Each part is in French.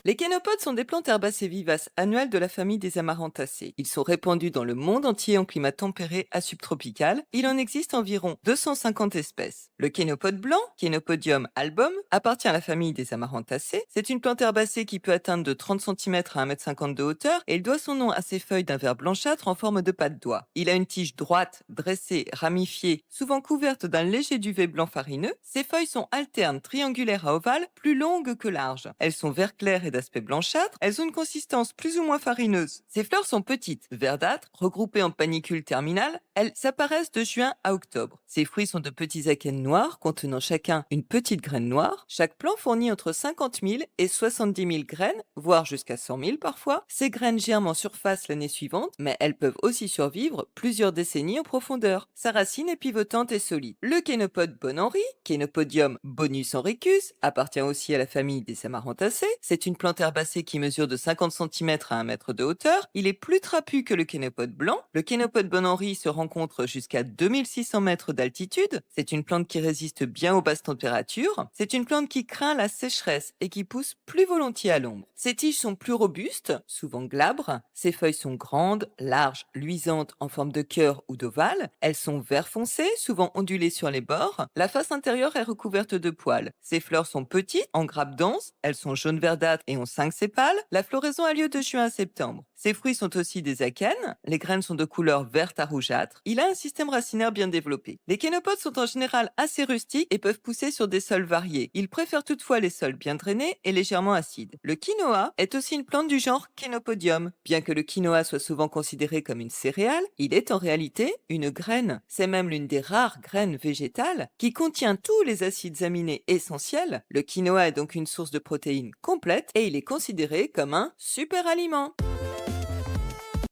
Les kénopodes sont des plantes herbacées vivaces annuelles de la famille des Amaranthaceae. Ils sont répandus dans le monde entier en climat tempéré à subtropical. Il en existe environ 250 espèces. Le kénopode blanc, Kénopodium album, appartient à la famille des Amaranthaceae. C'est une plante herbacée qui peut atteindre de 30 cm à 1,50 m de hauteur et il doit son nom à ses feuilles d'un vert blanchâtre en forme de pas de doigt. Il a une tige droite, dressée, ramifiée, souvent couverte d'un léger duvet blanc farineux. Ses feuilles sont alternes, triangulaires à ovales, plus longues que larges. Elles sont vert clair et d'aspect blanchâtre. Elles ont une consistance plus ou moins farineuse. Ces fleurs sont petites, verdâtres, regroupées en panicules terminales. Elles s'apparaissent de juin à octobre. Ces fruits sont de petits akènes noirs contenant chacun une petite graine noire. Chaque plant fournit entre 50 000 et 70 000 graines, voire jusqu'à 100 000 parfois. Ces graines germent en surface l'année suivante, mais elles peuvent aussi survivre plusieurs décennies en profondeur. Sa racine est pivotante et solide. Le kénopode Bon Henri, Kénopodium bonus henricus, appartient aussi à la famille des Amaranthaceae. C'est une plante herbacée qui mesure de 50 cm à 1 mètre de hauteur. Il est plus trapu que le kénopode blanc. Le kénopode Bon Henri se rencontre jusqu'à 2600 mètres d'altitude. C'est une plante qui résiste bien aux basses températures. C'est une plante qui craint la sécheresse et qui pousse plus volontiers à l'ombre. Ses tiges sont plus robustes, souvent glabres. Ses feuilles sont grandes, larges, luisantes en forme de cœur ou d'ovale. Elles sont vert foncé, souvent ondulées sur les bords. La face intérieure est recouverte de poils. Ses fleurs sont petites, en grappes denses. Elles sont jaune verdâtres et ont 5 sépales. La floraison a lieu de juin à septembre. Ses fruits sont aussi des akènes. Les graines sont de couleur verte à rougeâtre. Il a un système racinaire bien développé. Les kénopodes sont en général assez rustiques et peuvent pousser sur des sols variés. Ils préfèrent toutefois les sols bien drainés et légèrement acides. Le quinoa est aussi une plante du genre Kénopodium. Bien que le quinoa soit souvent considéré comme une céréale, il est en réalité une graine. C'est même l'une des rares graines végétales qui contient tous les acides aminés essentiels. Le quinoa est donc une source de protéines complète et il est considéré comme un super aliment.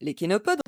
Les kénopodes